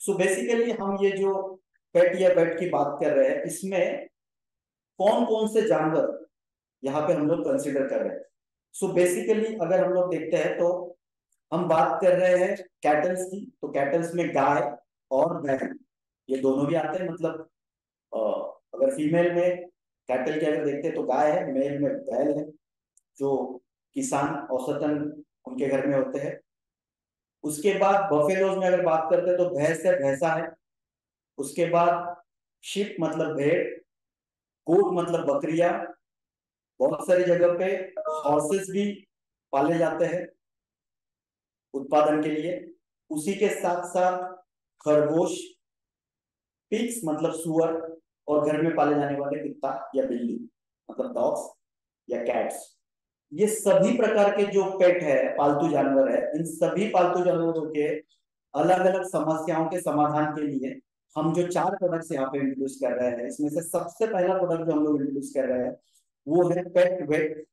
So basically हम ये जो पेट या पेट की बात कर रहे हैं, इसमें कौन कौन से जानवर यहाँ पे हम लोग कंसिडर कर रहे हैं। सो बेसिकली अगर हम लोग देखते हैं तो हम बात कर रहे हैं कैटल्स की। तो कैटल्स में गाय और बैल ये दोनों भी आते हैं। मतलब अ, अगर फीमेल में कैटल के अगर देखते हैं तो गाय है, मेल में बैल है, जो किसान औसतन उनके घर में होते हैं। उसके बाद बफेलोज में अगर बात करते हैं तो भैंस है, भैंसा है। उसके बाद शिप मतलब भेड़, गोट मतलब बकरियां। बहुत सारी जगह पे हॉर्सेस भी पाले जाते हैं उत्पादन के लिए। उसी के साथ साथ खरगोश, पिग्स मतलब सुअर, और घर में पाले जाने वाले कुत्ता या बिल्ली मतलब डॉग्स या कैट्स। ये सभी प्रकार के जो पेट है, पालतू जानवर है, इन सभी पालतू जानवरों के अलग अलग समस्याओं के समाधान के लिए हम जो चार प्रोडक्ट्स यहाँ पे इंट्रोड्यूस कर रहे हैं, इसमें से सबसे पहला प्रोडक्ट जो हम लोग इंट्रोड्यूस कर रहे हैं वो है पेट वेट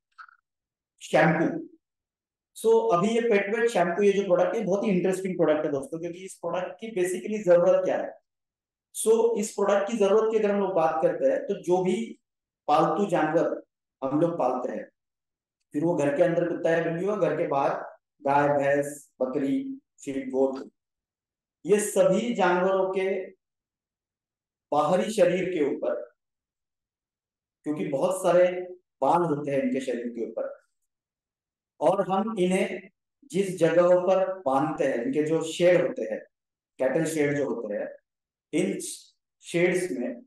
शैम्पू। सो अभी ये पेट वेट शैम्पू, ये जो प्रोडक्ट है बहुत ही इंटरेस्टिंग प्रोडक्ट है दोस्तों, क्योंकि इस प्रोडक्ट की बेसिकली जरूरत क्या है। सो इस प्रोडक्ट की जरूरत की अगर हम लोग बात करते हैं तो जो भी पालतू जानवर हम लोग पालते हैं, फिर वो घर के अंदर कुत्ता या बिल्ली हो, घर के बाहर गाय भैंस बकरी शीप गोट, ये सभी जानवरों के बाहरी शरीर के ऊपर, क्योंकि बहुत सारे बाल होते हैं इनके शरीर के ऊपर, और हम इन्हें जिस जगहों पर बांधते हैं, इनके जो शेड होते हैं, कैटल शेड जो होते हैं, इन शेड्स में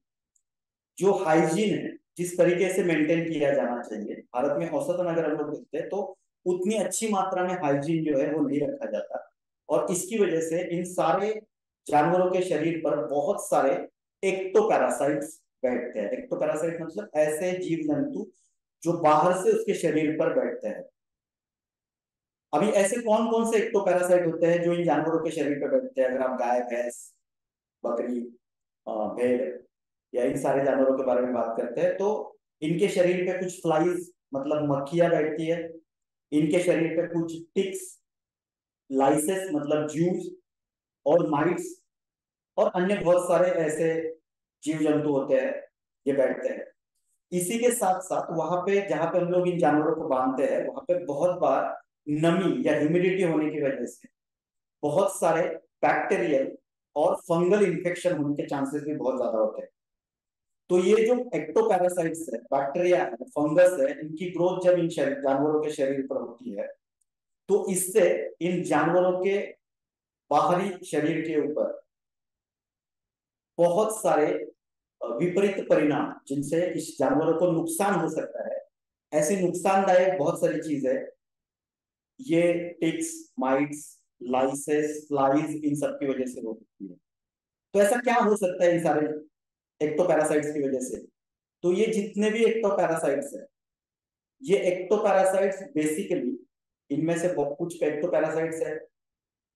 जो हाइजीन है, जिस तरीके से मेंटेन किया जाना चाहिए, भारत में औसतन अगर हम लोग देखते हैं तो उतनी अच्छी मात्रा में हाइजीन जो है वो नहीं रखा जाता। और इसकी वजह से इन सारे जानवरों के शरीर पर बहुत सारे एक्टोपैरासाइट्स बैठते हैं। एक्टोपैरासाइट मतलब ऐसे जीव जंतु जो बाहर से उसके शरीर पर बैठते हैं। अभी ऐसे कौन कौन से एक्टोपैरासाइट होते हैं जो इन जानवरों के शरीर पर बैठते हैं? अगर आप गाय भैंस बकरी भेड़ या इन सारे जानवरों के बारे में बात करते हैं तो इनके शरीर पे कुछ फ्लाइज मतलब मक्खियां बैठती है। इनके शरीर पे कुछ टिक्स, लाइसेस मतलब जूस, और माइट्स, और अन्य बहुत सारे ऐसे जीव जंतु होते हैं, ये बैठते हैं। इसी के साथ साथ वहां पे जहां पे हम लोग इन जानवरों को बांधते हैं, वहां पे बहुत बार नमी या ह्यूमिडिटी होने की वजह से बहुत सारे बैक्टीरियल और फंगल इन्फेक्शन होने के चांसेस भी बहुत ज्यादा होते हैं। तो ये जो एक्टोपैरासाइट्स है, बैक्टीरिया है, फंगस है, इनकी ग्रोथ जब इन जानवरों के शरीर पर होती है तो इससे इन जानवरों के बाहरी शरीर के ऊपर बहुत सारे विपरीत परिणाम, जिनसे इस जानवरों को नुकसान हो सकता है, ऐसी नुकसानदायक बहुत सारी चीजें ये टिक्स, माइट्स, लाइसेस, फ्लाइज, इन सब की वजह से हो सकती है। तो ऐसा क्या हो सकता है इन सारे एक्टोपैरासाइट्स की वजह से? तो ये जितने भी एक्टोपैरासाइट्स है, ये एक्टोपैरासाइट्स बेसिकली, इनमें से कुछ एक्टोपैरासाइट्स है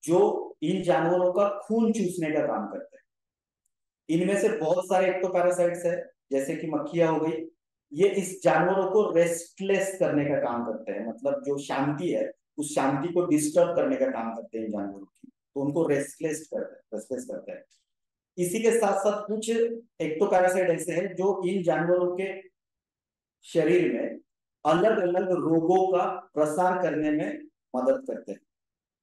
जो इन जानवरों का खून चूसने का काम करते हैं। इनमें से बहुत सारे एक्टोपैरासाइट्स है, जैसे कि मक्खियां हो गई, ये इस जानवरों को रेस्टलेस करने का काम करते हैं। मतलब जो शांति है, उस शांति को डिस्टर्ब करने का काम करते हैं इन जानवरों की, तो उनको रेस्टलेस करते हैं। इसी के साथ साथ कुछ एक्टोपैरासाइट ऐसे हैं जो इन जानवरों के शरीर में अलग अलग रोगों का प्रसार करने में मदद करते हैं।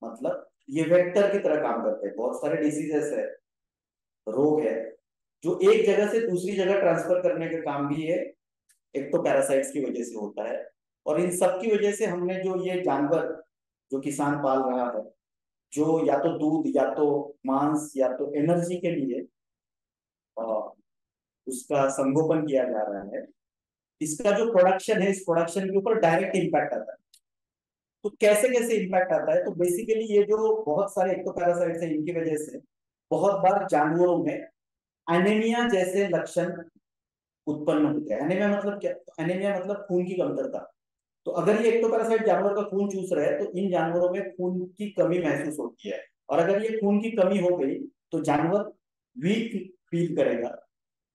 मतलब ये वेक्टर की तरह काम करते हैं। बहुत सारे डिसीजेस है, रोग है, जो एक जगह से दूसरी जगह ट्रांसफर करने का काम भी ये एक्टोपैरासाइट्स की वजह से होता है। और इन सब की वजह से हमने जो ये जानवर जो किसान पाल रहा है, जो या तो दूध या तो मांस या तो एनर्जी के लिए अ, उसका संगोपन किया जा रहा है, इसका जो प्रोडक्शन है, इस प्रोडक्शन के ऊपर डायरेक्ट इम्पैक्ट आता है। तो कैसे कैसे इम्पैक्ट आता है? तो बेसिकली ये जो बहुत सारे एक्टोपैरासाइट्स हैं, इनकी वजह से बहुत बार जानवरों में एनीमिया जैसे लक्षण उत्पन्न होते हैं। एनीमिया मतलब क्या? तो एनीमिया मतलब खून की कमतरता। तो अगर ये एक्टोपैरासाइट जानवर का खून चूस रहे हैं तो इन जानवरों में खून की कमी महसूस होती है। और अगर ये खून की कमी हो गई तो जानवर वीक फील करेगा।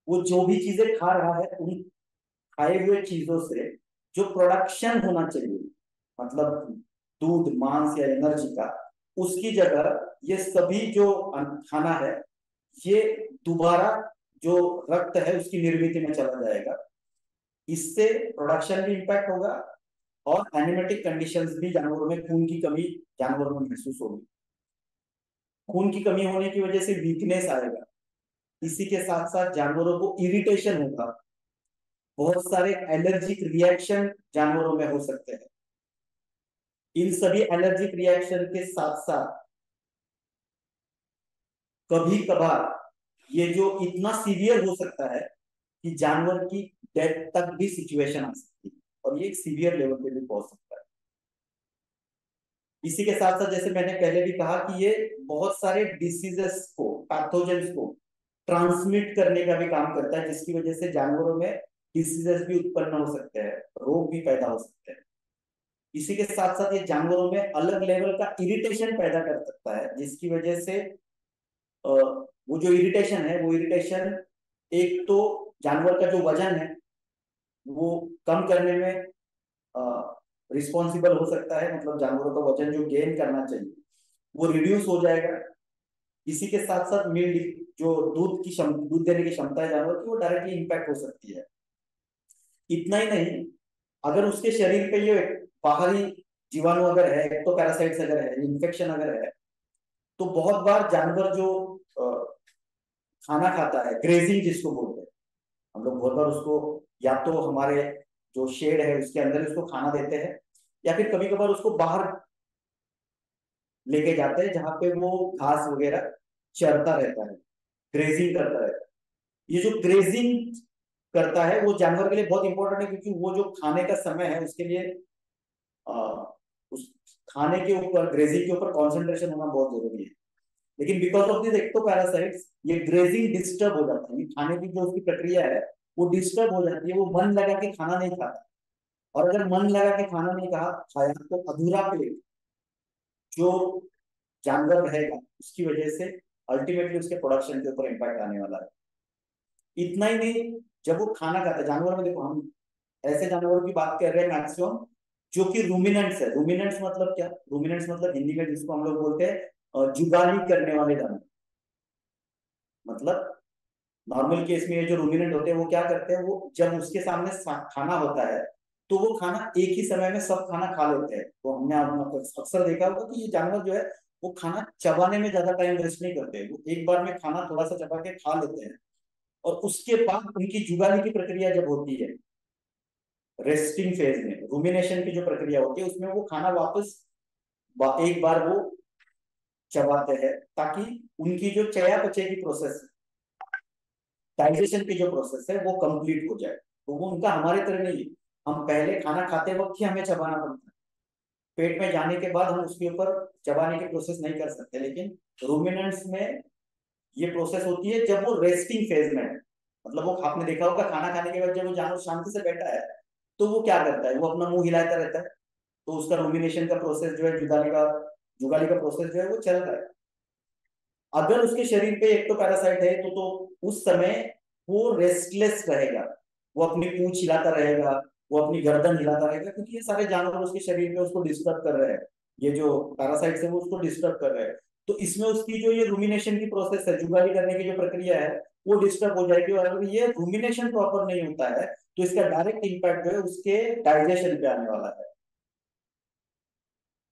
वो जो भी चीजें खा रहा है, उन खाए हुए चीजों से जो प्रोडक्शन होना चाहिए, मतलब दूध मांस या एनर्जी का, उसकी जगह ये सभी जो खाना है ये दोबारा जो रक्त है उसकी निर्मित में चला जाएगा। इससे प्रोडक्शन भी इम्पैक्ट होगा और एनिमेटिक कंडीशंस भी, जानवरों में खून की कमी जानवरों में महसूस होगी। खून की कमी होने की वजह से वीकनेस आएगा। इसी के साथ साथ जानवरों को इरिटेशन होगा। बहुत सारे एलर्जिक रिएक्शन जानवरों में हो सकते हैं। इन सभी एलर्जिक रिएक्शन के साथ साथ कभी कभार ये जो इतना सीवियर हो सकता है कि जानवर की डेथ तक भी सिचुएशन आ सकती है, और ये एक सीवियर लेवल पे भी पहुंच सकता है। इसी के साथ साथ जैसे मैंने पहले भी कहा कि ये बहुत सारे डिसीजेस को, पैथोजेंस को ट्रांसमिट करने का भी काम करता है, जिसकी वजह से जानवरों में डिसीजेस भी उत्पन्न हो सकते हैं, रोग भी पैदा हो सकते हैं। इसी के साथ साथ ये जानवरों में अलग लेवल का इरिटेशन पैदा कर सकता है, जिसकी वजह से वो जो इरिटेशन है, वो इरिटेशन एक तो जानवर का जो वजन है वो कम करने में रिस्पॉन्सिबल हो सकता है। मतलब जानवरों का वजन जो गेन करना चाहिए वो रिड्यूस हो जाएगा। इसी के साथ साथ मिल्क, जो दूध देने की क्षमता है जानवर की, वो डायरेक्टली इंपैक्ट हो सकती है। इतना ही नहीं, अगर उसके शरीर पे ये बाहरी जीवाणु अगर है, तो पैरासाइट्स अगर है, इन्फेक्शन अगर है, तो बहुत बार जानवर जो खाना खाता है, ग्रेजिंग जिसको बोलते हैं हम लोग, बहुत बार उसको या तो हमारे जो शेड है उसके अंदर उसको खाना देते हैं, या फिर कभी कभार उसको बाहर लेके जाते हैं जहां पे वो घास वगैरह चरता रहता है, ग्रेजिंग करता रहता है। ये जो ग्रेजिंग करता है वो जानवर के लिए बहुत इंपॉर्टेंट है, क्योंकि वो जो खाने का समय है उसके लिए आ, उस खाने के ऊपर, ग्रेजिंग के ऊपर कंसंट्रेशन होना बहुत जरूरी है। लेकिन because of this ectoparasites ये ग्रेजिंग डिस्टर्ब हो जाता है। खाने की जो उसकी प्रक्रिया है वो डिस्टर्ब हो जाती है, वो मन लगा के खाना नहीं खाता। और अगर मन लगा के खाना नहीं खाया तो अधूरा पेट जो जानवर रहेगा उसकी वजह से अल्टीमेटली उसके प्रोडक्शन के ऊपर इम्पैक्ट आने वाला है। इतना ही नहीं, जब वो खाना खाता है जानवर में, देखो हम ऐसे जानवरों की बात कर रहे हैं मैक्सिमम जो कि रूमिनेंट्स है। रूमिनेंट्स मतलब क्या? रूमिनेंट्स मतलब हिंदी में जिसको हम लोग बोलते हैं जुगाली करने वाले जानवर। मतलब नॉर्मल केस में ये जो रूमिनेंट होते हैं वो क्या करते हैं, वो जब उसके सामने खाना होता है तो वो खाना एक ही समय में सब खाना खा लेते हैं। तो हमने अक्सर देखा होगा कि ये जानवर जो है वो खाना चबाने में ज्यादा टाइम वेस्ट नहीं करते, वो एक बार में खाना थोड़ा सा चबा के खा लेते हैं। और उसके बाद उनकी जुगाली की प्रक्रिया जब होती है, रेस्टिंग फेज में रूमिनेशन की जो प्रक्रिया होती है, उसमें वो खाना वापस एक बार वो चबाते हैं, ताकि उनकी जो चयापचय की प्रोसेस, डाइजेशन की जो प्रोसेस है वो कंप्लीट हो जाए। तो वो उनका हमारे तरह नहीं है, हम पहले खाना खाते वक्त ही हमें चबाना पड़ता है, पेट में जाने के बाद हम उसके ऊपर चबाने की प्रोसेस नहीं कर सकते। लेकिन रूमिनेंट्स में ये प्रोसेस होती है जब वो रेस्टिंग फेज में है। मतलब वो, आपने देखा होगा खाना खाने के बाद जब वो जानवर शांति से बैठा है तो वो क्या करता है, वो अपना मुंह हिलाता रहता है। तो उसका रूमिनेशन का प्रोसेस जो है, जुगाली का प्रोसेस जो है वो चल रहा है। अगर उसके शरीर पे एक तो पैरासाइट है तो उस समय वो रेस्टलेस रहेगा, वो अपनी पूंछ हिलाता रहेगा, वो अपनी गर्दन हिलाता रहेगा, क्योंकि ये सारे जानवर उसके शरीर में उसको डिस्टर्ब कर रहे हैं। ये जो पैरासाइट्स है वो उसको डिस्टर्ब कर रहे हैं। तो इसमें उसकी जो ये रूमिनेशन की प्रोसेस है, जुगाली करने की जो प्रक्रिया है, वो डिस्टर्ब हो जाएगी। और अगर ये रूमिनेशन प्रॉपर नहीं होता है तो इसका डायरेक्ट इम्पैक्ट जो है उसके डाइजेशन पे आने वाला है।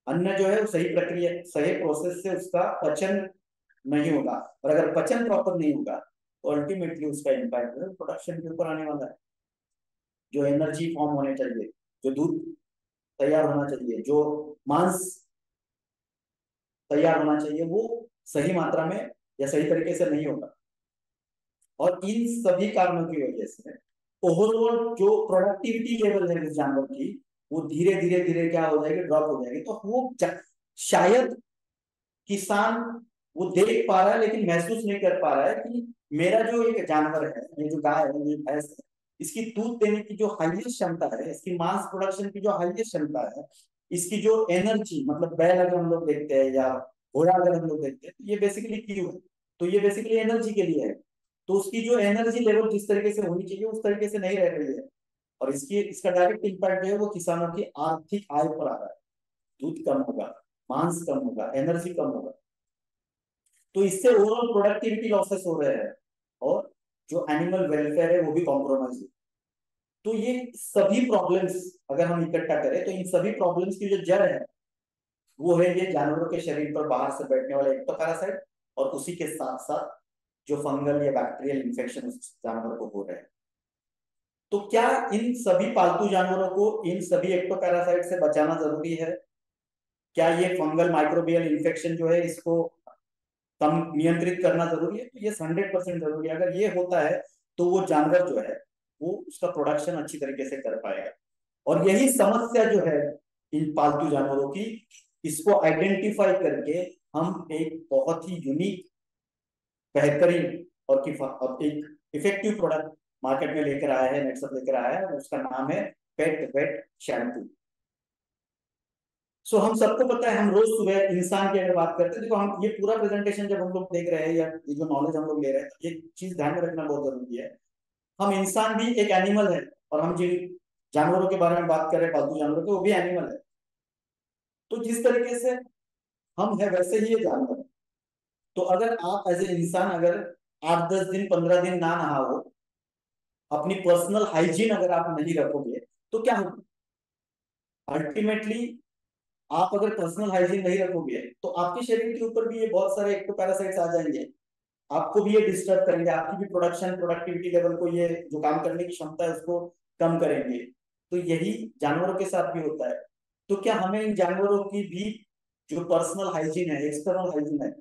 अन्न जो है वो सही प्रक्रिया, सही प्रोसेस से उसका पचन नहीं होगा। और अगर पचन प्रॉपर नहीं होगा तो अल्टीमेटली उसका इम्पैक्ट जो है प्रोडक्शन के ऊपर आने वाला है। जो एनर्जी फॉर्म होने चाहिए, जो दूध तैयार होना चाहिए, जो मांस तैयार होना चाहिए, वो सही मात्रा में या सही तरीके से नहीं होगा। और इन सभी कारणों की वजह से ओवरऑल जो प्रोडक्टिविटी लेवल है इस जानवर की, वो धीरे धीरे धीरे क्या हो जाएगी, ड्रॉप हो जाएगी। तो वो शायद किसान वो देख पा रहा है लेकिन महसूस नहीं कर पा रहा है कि मेरा जो एक जानवर है, ये जो गाय है, ये भैंस है, इसकी दूध देने की जो हाईएस्ट क्षमता है, इसकी मांस प्रोडक्शन की जो हाईएस्ट क्षमता है, इसकी जो एनर्जी, मतलब बैल अगर हम लोग देखते हैं या घोड़ा अगर हम लोग देखते हैं, तो ये बेसिकली क्यों है, तो ये बेसिकली एनर्जी के लिए है। तो उसकी जो एनर्जी लेवल जिस तरीके से होनी चाहिए उस तरीके से नहीं रह रही है। और इसका डायरेक्ट इम्पैक्ट जो है वो किसानों की आर्थिक आय पर आ रहा है। दूध कम होगा, मांस कम होगा, एनर्जी कम होगा। तो इससे ओवरऑल प्रोडक्टिविटी लॉसेस हो रहे हैं और जो एनिमल वेलफेयर है वो भी कॉम्प्रोमाइज है। तो ये सभी प्रॉब्लम्स अगर हम इकट्ठा करें तो इन सभी प्रॉब्लम्स की जो जड़ है वो है ये जानवरों के शरीर पर बाहर से बैठने वाले एक्टोपैरासाइट, और उसी के साथ साथ जो फंगल या बैक्टीरियल इन्फेक्शन उस जानवर को हो रहे हैं। तो क्या इन सभी पालतू जानवरों को इन सभी एक्टोपैरासाइट से बचाना जरूरी है? क्या ये फंगल माइक्रोबियल इन्फेक्शन जो है इसको कम नियंत्रित करना जरूरी है? तो ये 100% जरूरी है। अगर ये होता है तो वो जानवर जो है वो उसका प्रोडक्शन अच्छी तरीके से कर पाएगा। और यही समस्या जो है इन पालतू जानवरों की, इसको आइडेंटिफाई करके हम एक बहुत ही यूनिक, बेहतरीन और एक इफेक्टिव प्रोडक्ट मार्केट में लेकर आया है, नेटसप लेकर आया है, उसका नाम है पेट वेट शैम्पू। सो हम सबको पता है, हम रोज सुबह इंसान की अगर बात करते हैं, देखो हम ये पूरा प्रेजेंटेशन जब हम लोग देख रहे हैं या ये जो नॉलेज हम लोग ले रहे हैं, तो ये चीज ध्यान में रखना बहुत जरूरी है। हम इंसान भी एक एनिमल है, और हम जिन जानवरों के बारे में बात कर रहे हैं, पालतू जानवरों के, वो भी एनिमल है। तो जिस तरीके से हम है वैसे ही ये जानवर है। तो अगर आप एज ए इंसान अगर 8-10 दिन 15 दिन ना नहाओ, अपनी पर्सनल हाइजीन अगर आप नहीं रखोगे, तो क्या होगा? अल्टीमेटली आप अगर पर्सनल हाइजीन नहीं रखोगे तो आपके शरीर के ऊपर भी ये बहुत सारे एक्टोपैरासाइट्स आ जाएंगे। आपको भी ये डिस्टर्ब करेंगे, आपकी भी प्रोडक्शन प्रोडक्टिविटी लेवल को, ये जो काम करने की क्षमता है उसको कम करेंगे। तो यही जानवरों के साथ भी होता है। तो क्या हमें इन जानवरों की भी जो पर्सनल हाइजीन है, एक्सटर्नल हाइजीन है,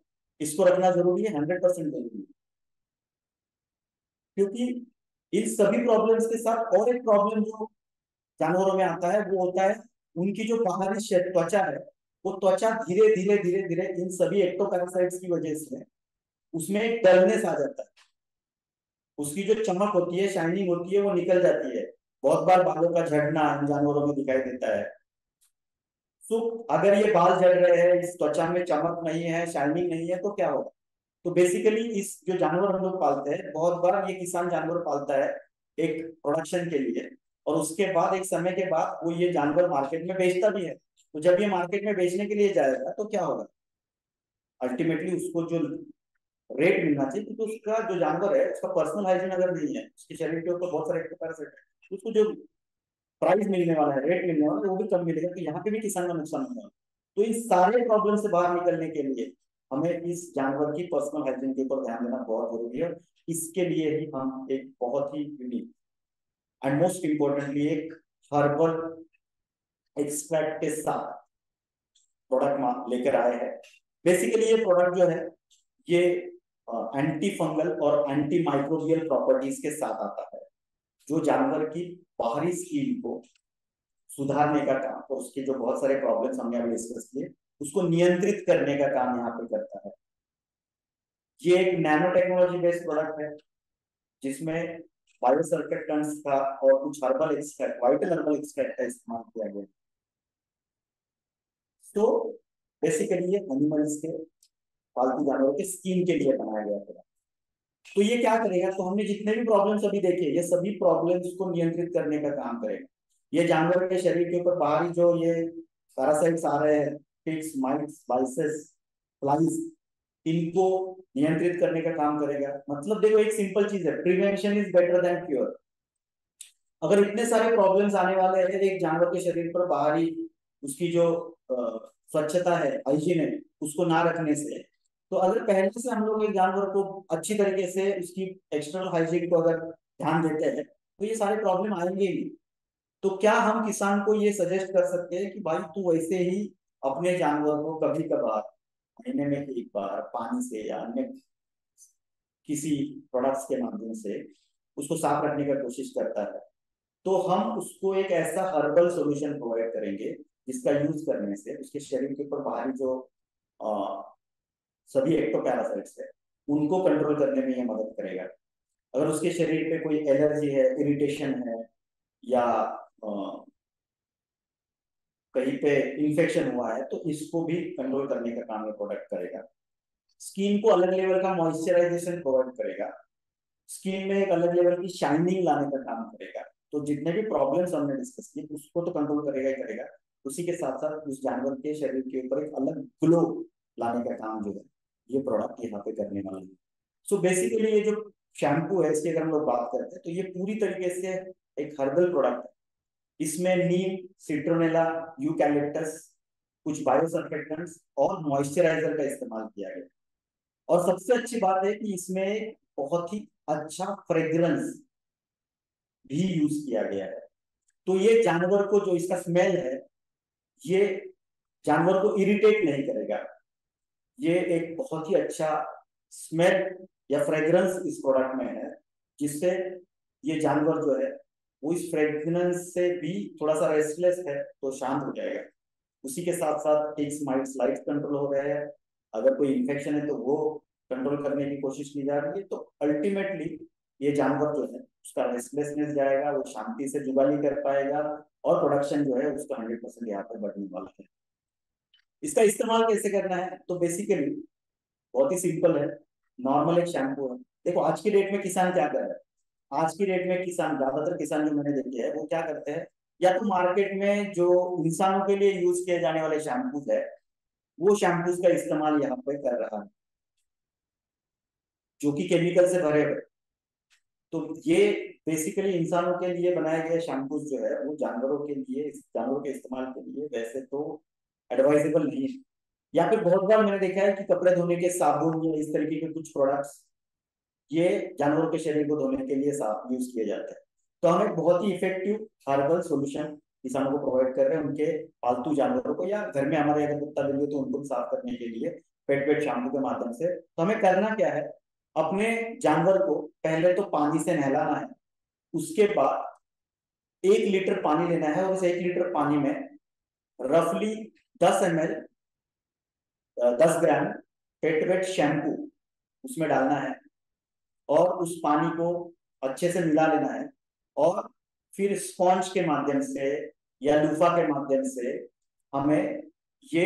इसको रखना जरूरी है? 100% जरूरी है। क्योंकि इन सभी प्रॉब्लम्स के साथ और एक प्रॉब्लम जो जानवरों में आता है वो होता है उनकी जो बाहरी त्वचा है, वो त्वचा धीरे धीरे धीरे धीरे इन सभी एक्टोपैरासाइट्स की वजह से उसमें एक डलनेस आ जाता है। उसकी जो चमक होती है, शाइनिंग होती है, वो निकल जाती है। बहुत बार बालों का झड़ना इन जानवरों में दिखाई देता है। तो अगर ये बाल झड़ रहे हैं, इस त्वचा में चमक नहीं है, शाइनिंग नहीं है, तो क्या होगा? तो बेसिकली इस जो जानवर हम लोग पालते हैं, बहुत बार ये किसान जानवर पालता है एक प्रोडक्शन के लिए, और उसके बाद एक समय के बाद वो ये जानवर मार्केट में बेचता भी है। तो जब ये मार्केट में बेचने के लिए जाएगा तो क्या होगा? अल्टीमेटली उसको जो रेट मिलना चाहिए, क्योंकि उसका जो जानवर है उसका पर्सनल हाइजीन अगर नहीं है, उसके शरीर के ऊपर बहुत सारे पैरासाइट है, तो उसको जो प्राइस मिलने वाला है, रेट मिलने वाला है, वो भी कम मिलेगा। तो यहाँ पे भी किसान का नुकसान होगा। तो इन सारे प्रॉब्लम से बाहर निकलने के लिए हमें इस जानवर की पर्सनल हाइजीन के ऊपर ध्यान देना बहुत जरूरी है। इसके लिए ही हम एक बहुत ही यूनिक एंड मोस्ट इम्पोर्टेंटली एक हर्बल एक्सट्रैक्ट के साथ प्रोडक्ट लेकर आए हैं। बेसिकली ये प्रोडक्ट जो है ये एंटी फंगल और एंटी माइक्रोबियल प्रॉपर्टीज के साथ आता है, जो जानवर की बाहरी स्किन को सुधारने का काम, और उसके जो बहुत सारे प्रॉब्लम्स हमने अभी डिस्कस किए उसको नियंत्रित करने का काम यहाँ पे करता है। ये एक नैनो टेक्नोलॉजी बेस्ड प्रोडक्ट है, जिसमें बायोसर्फेक्टेंट्स का और कुछ herbal extract, vital herbal extract का इस्तेमाल किया गया। तो बेसिकली ये एनिमल्स के, पालतू जानवरों के स्किन के लिए बनाया गया था। तो ये क्या करेगा? तो हमने जितने भी प्रॉब्लम्स अभी देखे, ये सभी प्रॉब्लम्स को नियंत्रित करने का काम करेगा। ये जानवर के शरीर के ऊपर बाहरी जो ये पैरासाइट्स आ रहे हैं, टिक्स, माइट्स, लाइसेस, फ्लाइज, इनको नियंत्रित करने का काम करेगा। मतलब देखो एक सिंपल चीज है, prevention is better than cure. अगर इतने सारे प्रॉब्लम्स आने वाले हैं एक जानवर के शरीर पर बाहरी, उसकी जो स्वच्छता है, हाइजीन है, उसको ना रखने से, तो अगर पहले से हम लोग एक जानवर को अच्छी तरीके से उसकी एक्सटर्नल हाइजीन को अगर ध्यान देते हैं, तो ये सारे प्रॉब्लम आएंगे ही। तो क्या हम किसान को ये सजेस्ट कर सकते हैं कि भाई तू वैसे ही अपने जानवर को कभी कभार, महीने में एक बार, पानी से या अन्य किसी प्रोडक्ट्स के माध्यम से उसको साफ रखने का कोशिश करता है, तो हम उसको एक ऐसा हर्बल सॉल्यूशन प्रोवाइड करेंगे जिसका यूज करने से उसके शरीर के ऊपर बाहरी जो आ, सभी एक्टोपैरासाइट्स है उनको कंट्रोल करने में ये मदद करेगा। अगर उसके शरीर पे कोई एलर्जी है, इरिटेशन है, या कहीं पे इन्फेक्शन हुआ है, तो इसको भी कंट्रोल करने का काम ये प्रोडक्ट करेगा। स्किन को अलग लेवल का मॉइस्चराइजेशन प्रोवाइड करेगा, स्किन में एक अलग लेवल की शाइनिंग लाने का काम करेगा। तो जितने भी प्रॉब्लम्स हमने डिस्कस किए उसको तो कंट्रोल करेगा ही करेगा, उसी के साथ साथ उस जानवर के शरीर के ऊपर एक अलग ग्लो लाने का काम जो है ये प्रोडक्ट यहाँ पे करने वाले हैं। सो बेसिकली ये जो शैम्पू है इसकी अगर हम लोग बात करते हैं तो ये पूरी तरीके से एक हर्बल प्रोडक्ट है। इसमें नीम, सिट्रोनेला, यूकैलिप्टस, कुछ बायोसर्फेक्टेंट्स और मॉइस्चराइजर का इस्तेमाल किया गया। और सबसे अच्छी बात है कि इसमें बहुत ही अच्छा फ्रेग्रेंस भी यूज किया गया है। तो ये जानवर को जो इसका स्मेल है ये जानवर को इरिटेट नहीं करेगा। ये एक बहुत ही अच्छा स्मेल या फ्रेग्रेंस इस प्रोडक्ट में है, जिससे ये जानवर जो है वो इस फ्रेग्रेंस से भी थोड़ा सा रेस्टलेस है तो शांत हो जाएगा। उसी के साथ साथ टिक्स, माइट्स, लाइट कंट्रोल हो रहे हैं। अगर कोई इन्फेक्शन है तो वो कंट्रोल करने की कोशिश की जा रही है। तो अल्टीमेटली ये जानवर जो है उसका रेस्टलेसनेस जाएगा, वो शांति से जुगाली कर पाएगा और प्रोडक्शन जो है उसका 100% यहाँ पर बढ़ने वाला है। इसका इस्तेमाल कैसे करना है तो बेसिकली बहुत ही सिंपल है। नॉर्मल एक शैम्पू है। देखो आज की डेट में किसान क्या कर रहा है, आज की डेट में किसान, ज्यादातर किसान जो मैंने देखे हैं वो क्या करते हैं, या तो मार्केट में जो इंसानों के लिए यूज किए जाने वाले शैम्पूज है वो शैम्पूज का इस्तेमाल यहाँ पे कर रहा है, जो कि केमिकल से भरे हुए। तो ये बेसिकली इंसानों के लिए बनाए गए शैम्पूज जो है वो जानवरों के लिए, जानवरों के इस्तेमाल के लिए वैसे तो एडवाइजेबल नहीं है। या फिर बहुत बार मैंने देखा है कि कपड़े धोने के साबुन या इस तरीके के कुछ प्रोडक्ट्स ये जानवरों के शरीर को धोने के लिए साफ यूज किए जाते हैं। तो हम एक बहुत ही इफेक्टिव हर्बल सॉल्यूशन किसानों को प्रोवाइड कर रहे हैं उनके पालतू जानवरों को, या घर में हमारे अगर कुत्ता बिल्ली तो उनको साफ करने के लिए पेट पेट शैम्पू के माध्यम से। तो हमें करना क्या है, अपने जानवर को पहले तो पानी से नहलाना है। उसके बाद 1 लीटर पानी लेना है और उस 1 लीटर पानी में रफली 10 ml, 10 ग्राम पेट वेट शैम्पू उसमें डालना है और उस पानी को अच्छे से मिला लेना है। और फिर स्पॉन्ज के माध्यम से या लूफा के माध्यम से हमें ये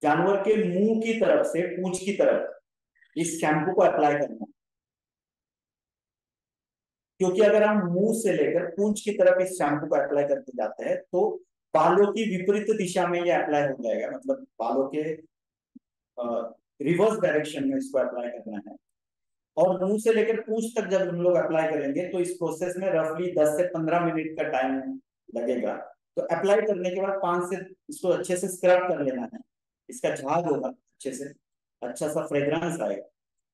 जानवर के मुंह की तरफ से पूंछ की तरफ इस शैम्पू को अप्लाई करना है। क्योंकि अगर हम मुंह से लेकर पूंछ की तरफ इस शैम्पू को अप्लाई करते जाते हैं तो बालों की विपरीत दिशा में ये अप्लाई हो जाएगा, मतलब बालों के रिवर्स डायरेक्शन में इसको अप्लाई करना है। और मुंह से लेकर पूंछ तक जब हम लोग अप्लाई करेंगे तो इस प्रोसेस में रफली 10 से 15 मिनट का टाइम लगेगा। तो अप्लाई करने के बाद 5 से इसको अच्छे से स्क्रब कर लेना है। इसका झाग होगा अच्छे से, अच्छा सा फ्रेग्रेंस आएगा।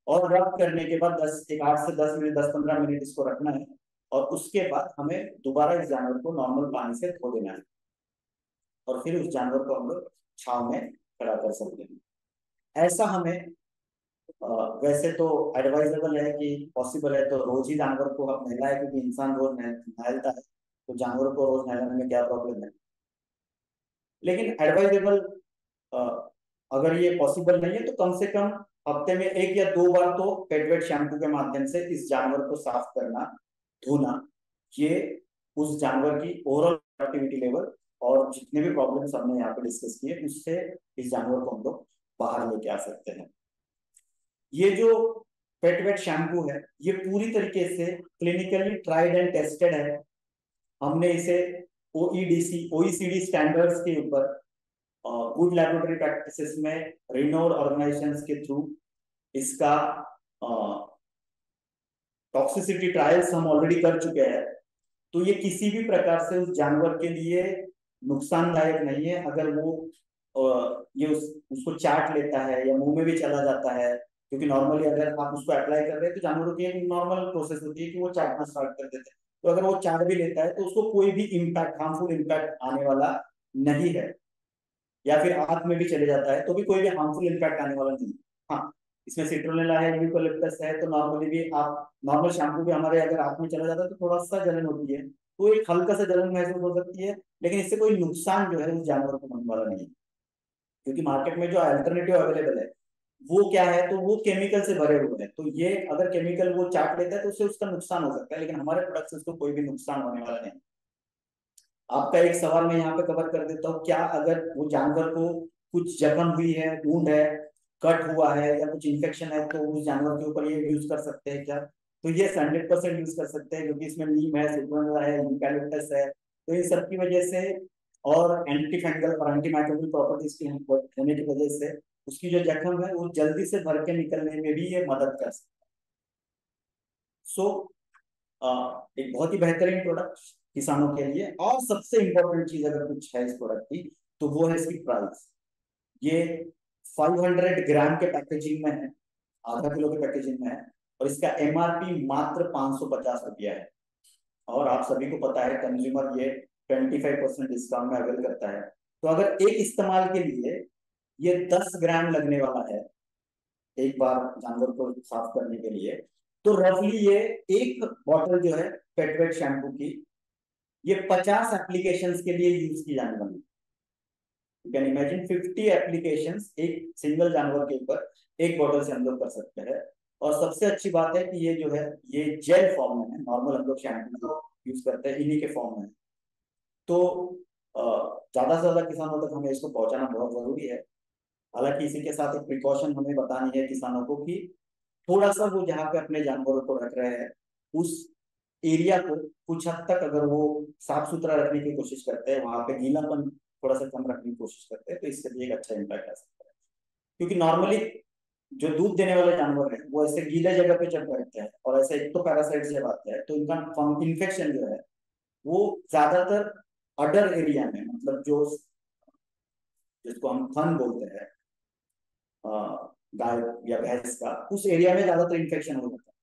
और रब करने के बाद 8 से 10 मिनट, 10-15 मिनट इसको रखना है। और उसके बाद हमें दोबारा इस जानवर को नॉर्मल पानी से धो देना है और फिर उस जानवर को हम लोग छाव में खड़ा कर सकते हैं। ऐसा हमें वैसे तो एडवाइजेबल है कि पॉसिबल है तो रोज ही जानवर को हम नहलाए, क्योंकि इंसान रोज नहलाता है तो जानवरों को रोज नहलाने में क्या प्रॉब्लम है। लेकिन एडवाइजेबल अगर ये पॉसिबल नहीं है तो कम से कम हफ्ते में 1 या 2 बार तो पेटवेट शैम्पू के माध्यम से इस जानवर को साफ करना, धोना, ये उस जानवर की ओवरऑल एक्टिविटी लेवल और जितने भी प्रॉब्लम्स हमने यहाँ पे डिस्कस किए उससे इस जानवर को हम लोग बाहर लेके आ सकते हैं। ये जो पेटवेट शैम्पू है ये पूरी तरीके से क्लिनिकली ट्राइड एंड टेस्टेड है। हमने इसे ओईसीडी स्टैंडर्ड्स के ऊपर गुड लेबोरेटरी प्रैक्टिसेस में रिनोड ऑर्गेनाइजेशंस के थ्रू इसका टॉक्सिसिटी ट्रायल्स हम ऑलरेडी कर चुके हैं। तो ये किसी भी प्रकार से उस जानवर के लिए नुकसानदायक नहीं है। अगर वो ये उसको चाट लेता है या मुंह में भी चला जाता है, क्योंकि नॉर्मली अगर आप उसको अप्लाई कर रहे हैं तो जानवरों की एक नॉर्मल प्रोसेस होती है कि वो चाटना स्टार्ट कर देते हैं। तो अगर वो चाट भी लेता है तो उसको कोई भी इम्पैक्ट, हार्मफुल इम्पैक्ट आने वाला नहीं है। या फिर आंख में भी चले जाता है तो भी कोई भी हार्मफुल इम्पैक्ट आने वाला नहीं। हाँ, इसमें सिट्रोनेला है, यूकेलिप्टस है, तो नॉर्मली भी आप नॉर्मल शैम्पू भी हमारे अगर आंख में चला जाता है तो थोड़ा सा जलन होती है, तो एक हल्का सा जलन महसूस हो सकती है। लेकिन इससे कोई नुकसान जो है उस जानवर को होने वाला नहीं है, क्योंकि मार्केट में जो अल्टरनेटिव अवेलेबल है वो क्या है, तो वो केमिकल से भरे हुए हैं। तो ये अगर केमिकल वो चाट लेता है तो उससे उसका नुकसान हो सकता है, लेकिन हमारे प्रोडक्ट से उसको कोई भी नुकसान होने वाला नहीं। आपका एक सवाल मैं यहाँ पे कवर कर देता हूँ, क्या अगर वो जानवर को कुछ जख्म हुई है, वुंड है, कट हुआ है या कुछ इन्फेक्शन है तो उस जानवर के ऊपर ये यूज कर सकते हैं क्या? तो ये 100% यूज कर सकते हैं, क्योंकि इसमें नीम है, सिट्रोनेला है, यूकैलिप्टस है। तो इन सब की वजह से और एंटी फंगल और एंटी माइक्रोबियल प्रॉपर्टीज की होने की वजह से उसकी जो जख्म है वो जल्दी से भर के निकलने में भी ये मदद कर सकता है। सो एक बहुत ही बेहतरीन प्रोडक्ट किसानों के लिए। और सबसे इंपॉर्टेंट चीज अगर कुछ है इस प्रोडक्ट की, तो वो है इसकी प्राइस। ये 500 ग्राम के पैकेजिंग में है, आधा किलो के पैकेजिंग में है, और इसका एमआरपी मात्र 550 रुपया है। और आप सभी को पता है कंज्यूमर ये 25% डिस्काउंट में अवेल करता है। तो अगर एक इस्तेमाल के लिए ये 10 ग्राम लगने वाला है, एक बार जानवर को साफ करने के लिए, तो रफली ये एक बॉटल जो है पेटवेट शैम्पू की, ये 50 एप्लीकेशंस के लिए यूज की जाने वाली। यू कैन इमेजिन 50 एप्लीकेशंस एक सिंगल जानवर के ऊपर एक बॉटल से हम लोग कर सकते हैं। और सबसे अच्छी बात है कि ये जो है ये जेल फॉर्म में है, नॉर्मल हम लोग शैम्पू जो यूज करते हैं इन्हीं के फॉर्म में है। तो ज्यादा से ज्यादा किसानों तक हमें इसको पहुंचाना बहुत जरूरी है। हालांकि इसी के साथ एक प्रिकॉशन हमें बतानी है किसानों को कि थोड़ा सा वो जहाँ पे अपने जानवरों को रख रहे हैं उस एरिया को कुछ हद तक अगर वो साफ सुथरा रखने की कोशिश करते हैं, वहां पे गीलापन थोड़ा सा कम रखने की कोशिश करते हैं, तो इससे भी एक अच्छा इम्पैक्ट आ सकता है। क्योंकि नॉर्मली जो दूध देने वाले जानवर है वो ऐसे गीले जगह पे जब बैठते हैं और ऐसे एक तो पैरासाइट जब आते हैं तो इनका इन्फेक्शन जो है वो ज्यादातर अडर एरिया में, मतलब जो जिसको हम थन बोलते हैं गाय या भैंस का, उस एरिया में ज्यादातर इन्फेक्शन हो जाता है।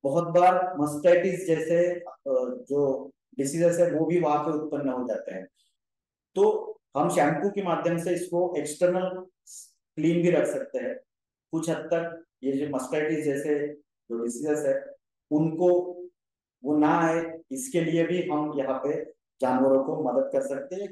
बहुत बार मस्टाइटिस जैसे जो डिसीजेस है वो भी वहां पे उत्पन्न हो जाते हैं। तो हम शैम्पू के माध्यम से इसको एक्सटर्नल क्लीन भी रख सकते हैं कुछ हद तक। ये जो मस्टाइटिस जैसे जो डिसीजेस है उनको वो ना आए, इसके लिए भी हम यहाँ पे जानवरों को मदद कर सकते हैं।